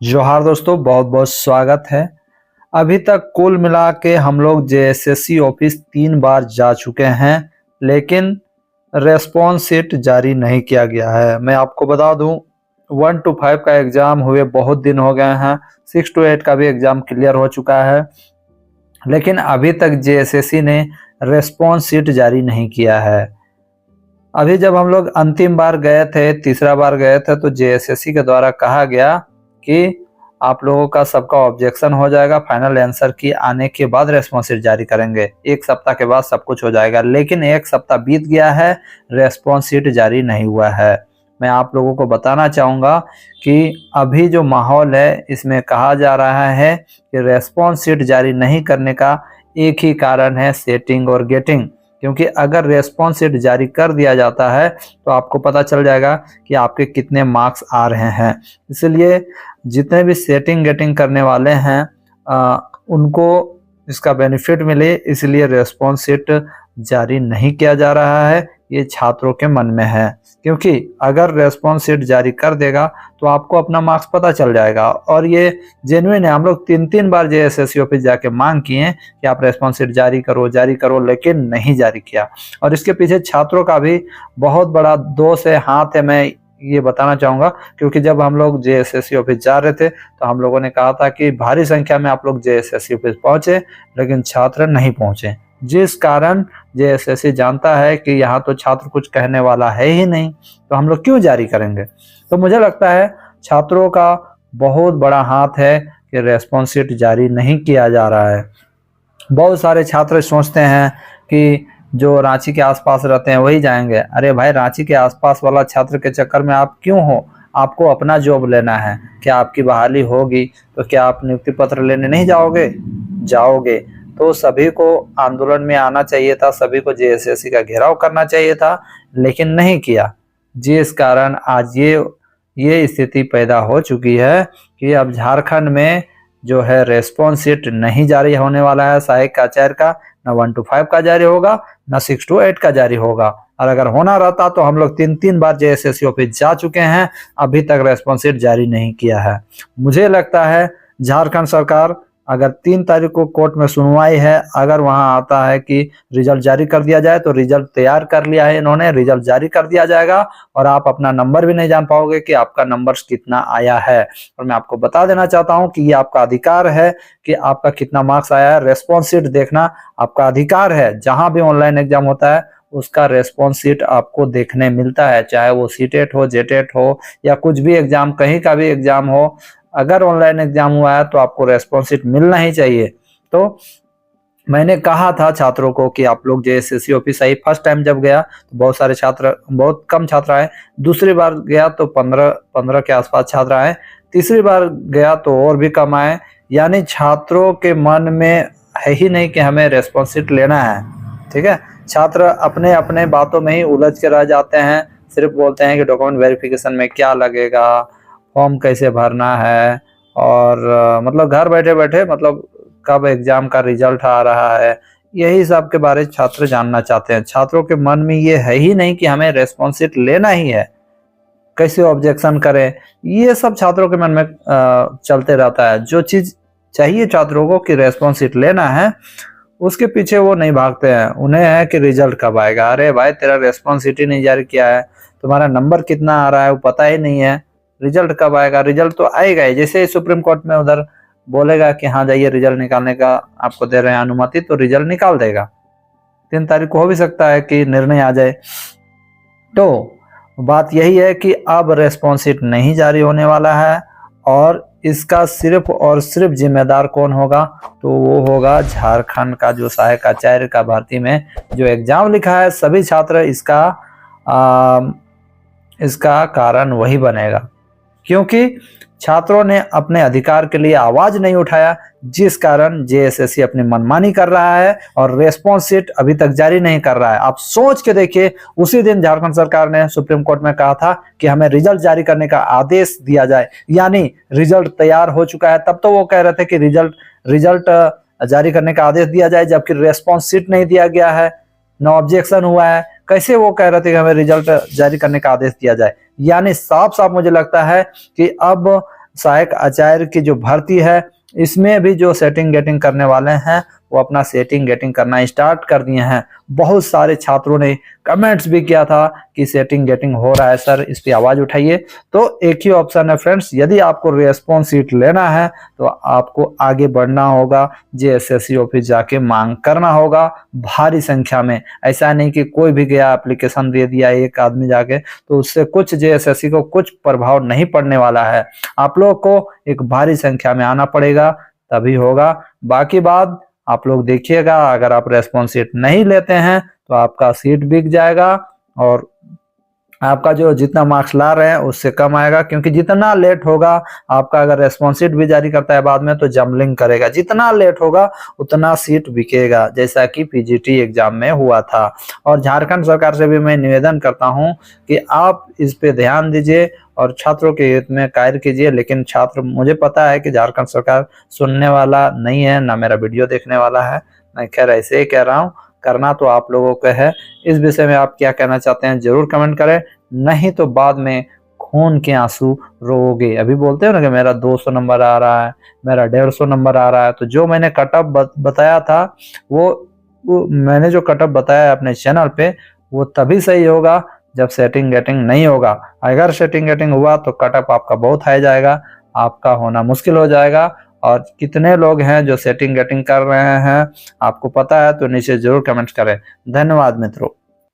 जोहार दोस्तों, बहुत बहुत स्वागत है। अभी तक कुल मिला के हम लोग जेएसएससी ऑफिस 3 बार जा चुके हैं, लेकिन रेस्पॉन्स शीट जारी नहीं किया गया है। मैं आपको बता दूं, 1 to 5 का एग्ज़ाम हुए बहुत दिन हो गए हैं। 6 to 8 का भी एग्ज़ाम क्लियर हो चुका है, लेकिन अभी तक जेएसएससी ने रेस्पॉन्स शीट जारी नहीं किया है। अभी जब हम लोग अंतिम बार गए थे, तीसरा बार गए थे, तो जेएसएससी के द्वारा कहा गया कि आप लोगों का सबका ऑब्जेक्शन हो जाएगा, फाइनल आंसर की आने के बाद रेस्पॉन्स शीट जारी करेंगे, 1 सप्ताह के बाद सब कुछ हो जाएगा। लेकिन 1 सप्ताह बीत गया है, रेस्पॉन्स शीट जारी नहीं हुआ है। मैं आप लोगों को बताना चाहूँगा कि अभी जो माहौल है, इसमें कहा जा रहा है कि रेस्पॉन्स शीट जारी नहीं करने का एक ही कारण है, सेटिंग और गेटिंग। क्योंकि अगर रेस्पॉन्स शीट जारी कर दिया जाता है तो आपको पता चल जाएगा कि आपके कितने मार्क्स आ रहे हैं। इसलिए जितने भी सेटिंग गेटिंग करने वाले हैं उनको इसका बेनिफिट मिले, इसलिए रेस्पॉन्स शीट जारी नहीं किया जा रहा है। ये छात्रों के मन में है, क्योंकि अगर रेस्पॉन्स शीट जारी कर देगा तो आपको अपना मार्क्स पता चल जाएगा। और ये जेन्युइन है, हम लोग 3 बार जेएसएससी ऑफिस जाके मांग किए कि आप रेस्पॉन्स शीट जारी करो, लेकिन नहीं जारी किया। और इसके पीछे छात्रों का भी बहुत बड़ा दोष है, हाथ है, मैं ये बताना चाहूँगा। क्योंकि जब हम लोग जेएसएससी ऑफिस जा रहे थे तो हम लोगों ने कहा था कि भारी संख्या में आप लोग जेएसएससी ऑफिस पहुँचे, लेकिन छात्र नहीं पहुँचे, जिस कारण जेएसएससी जानता है कि यहाँ तो छात्र कुछ कहने वाला है ही नहीं, तो हम लोग क्यों जारी करेंगे। तो मुझे लगता है छात्रों का बहुत बड़ा हाथ है कि रेस्पॉन्स शीट जारी नहीं किया जा रहा है। बहुत सारे छात्र सोचते हैं कि जो रांची के आसपास रहते हैं वही जाएंगे। अरे भाई, रांची के आसपास वाला छात्र के चक्कर में आप क्यों हो? आपको अपना जॉब लेना है। क्या आपकी बहाली होगी तो क्या आप नियुक्ति पत्र लेने नहीं जाओगे। तो सभी को आंदोलन में आना चाहिए था, सभी को जेएसएससी का घेराव करना चाहिए था, लेकिन नहीं किया, जिस कारण आज ये स्थिति पैदा हो चुकी है कि अब झारखंड में जो है रेस्पॉन्स शीट नहीं जारी होने वाला है। सहायक आचार्य का न 1 to 5 का जारी होगा, न 6 to 8 का जारी होगा। और अगर होना रहता तो हम लोग 3 बार जेएसएससी ऑफिस जा चुके हैं, अभी तक रेस्पॉन्स शीट जारी नहीं किया है। मुझे लगता है झारखंड सरकार, अगर 3 तारीख को कोर्ट में सुनवाई है, अगर वहां आता है कि रिजल्ट जारी कर दिया जाए, तो रिजल्ट तैयार कर लिया है इन्होंने, रिजल्ट जारी कर दिया जाएगा और आप अपना नंबर भी नहीं जान पाओगे कि आपका नंबर कितना आया है। और मैं आपको बता देना चाहता हूं कि ये आपका अधिकार है कि आपका कितना मार्क्स आया है। रेस्पॉन्स शीट देखना आपका अधिकार है। जहां भी ऑनलाइन एग्जाम होता है उसका रेस्पॉन्स शीट आपको देखने मिलता है, चाहे वो सीटेट हो, जेटेट हो, या कुछ भी एग्जाम, कहीं का भी एग्जाम हो। अगर ऑनलाइन एग्जाम हुआ है तो आपको रेस्पॉन्स शीट मिलना ही चाहिए। तो मैंने कहा था छात्रों को कि आप लोग जेएसएससी ऑफिस आई। फर्स्ट टाइम जब गया तो बहुत कम छात्र आए। दूसरी बार गया तो 15 के आसपास छात्र आए। तीसरी बार गया तो और भी कम आए। यानी छात्रों के मन में है ही नहीं कि हमें रेस्पॉन्स शीट लेना है। ठीक है, छात्र अपने अपने बातों में ही उलझ के रह जाते हैं। सिर्फ बोलते हैं कि डॉक्यूमेंट वेरिफिकेशन में क्या लगेगा, फॉर्म कैसे भरना है, और मतलब घर बैठे बैठे मतलब कब एग्जाम का रिजल्ट आ रहा है, यही सब के बारे में छात्र जानना चाहते हैं। छात्रों के मन में ये है ही नहीं कि हमें रेस्पॉन्स शीट लेना ही है, कैसे ऑब्जेक्शन करें, ये सब छात्रों के मन में चलते रहता है। जो चीज चाहिए छात्रों को कि रेस्पॉन्स शीट लेना है, उसके पीछे वो नहीं भागते हैं। उन्हें है कि रिजल्ट कब आएगा। अरे भाई, तेरा रेस्पॉन्स शीट ही नहीं जारी किया है, तुम्हारा नंबर कितना आ रहा है वो पता ही नहीं है, रिजल्ट कब आएगा। रिजल्ट तो आएगा ही, जैसे सुप्रीम कोर्ट में उधर बोलेगा कि हाँ जाइए रिजल्ट निकालने का आपको दे रहे हैं अनुमति, तो रिजल्ट निकाल देगा। 3 तारीख को हो भी सकता है कि निर्णय आ जाए। तो बात यही है कि अब रेस्पॉन्स शीट नहीं जारी होने वाला है, और इसका सिर्फ और सिर्फ जिम्मेदार कौन होगा, तो वो होगा झारखंड का जो सहायक आचार्य का भर्ती में जो एग्जाम लिखा है। सभी छात्र इसका कारण वही बनेगा, क्योंकि छात्रों ने अपने अधिकार के लिए आवाज नहीं उठाया, जिस कारण जेएसएससी अपनी मनमानी कर रहा है और रेस्पॉन्स शीट अभी तक जारी नहीं कर रहा है। आप सोच के देखिए, उसी दिन झारखंड सरकार ने सुप्रीम कोर्ट में कहा था कि हमें रिजल्ट जारी करने का आदेश दिया जाए, यानी रिजल्ट तैयार हो चुका है। तब तो वो कह रहे थे कि रिजल्ट जारी करने का आदेश दिया जाए, जबकि रेस्पॉन्स शीट नहीं दिया गया है, नो ऑब्जेक्शन हुआ है। कैसे वो कह रहे थे कि हमें रिजल्ट जारी करने का आदेश दिया जाए। यानी साफ साफ मुझे लगता है कि अब सहायक आचार्य की जो भर्ती है, इसमें भी जो सेटिंग गेटिंग करने वाले हैं वो अपना सेटिंग गेटिंग करना स्टार्ट कर दिए हैं। बहुत सारे छात्रों ने कमेंट्स भी किया था कि सेटिंग गेटिंग हो रहा है सर, इस पे आवाज उठाइए। तो एक ही ऑप्शन है फ्रेंड्स, यदि आपको रेस्पॉन्स शीट लेना है तो आपको आगे बढ़ना होगा, जेएसएससी ऑफिस जाके मांग करना होगा भारी संख्या में। ऐसा नहीं कि कोई भी गया एप्लीकेशन दे दिया एक आदमी जाके, तो उससे कुछ जेएसएससी को कुछ प्रभाव नहीं पड़ने वाला है। आप लोग को एक भारी संख्या में आना पड़ेगा, तभी होगा। बाकी बात आप लोग देखिएगा, अगर आप रेस्पॉन्स शीट नहीं लेते हैं तो आपका सीट बिक जाएगा और आपका जो जितना मार्क्स ला रहे हैं उससे कम आएगा, क्योंकि जितना लेट होगा आपका, अगर रेस्पॉन्स शीट भी जारी करता है बाद में तो जम्बलिंग करेगा, जितना लेट होगा उतना सीट बिकेगा, जैसा कि पीजीटी एग्जाम में हुआ था। और झारखंड सरकार से भी मैं निवेदन करता हूं कि आप इस पे ध्यान दीजिए और छात्रों के हित में कार्य कीजिए। लेकिन छात्र, मुझे पता है कि झारखंड सरकार सुनने वाला नहीं है, ना मेरा वीडियो देखने वाला है, मैं खैर ऐसे ही कह रहा हूँ, करना तो आप लोगों को है। इस विषय में आप क्या कहना चाहते हैं जरूर कमेंट करें, नहीं तो बाद में खून के आंसू रोओगे। अभी बोलते हो ना कि मेरा 200 नंबर आ रहा है, मेरा 150 नंबर आ रहा है, तो जो मैंने कटअप बताया था वो मैंने जो कटअप बताया है अपने चैनल पे, वो तभी सही होगा जब सेटिंग गेटिंग नहीं होगा। अगर सेटिंग गेटिंग हुआ तो कटअप आपका बहुत हाई जाएगा, आपका होना मुश्किल हो जाएगा। और कितने लोग हैं जो सेटिंग गेटिंग कर रहे हैं आपको पता है तो नीचे जरूर कमेंट करें। धन्यवाद मित्रों।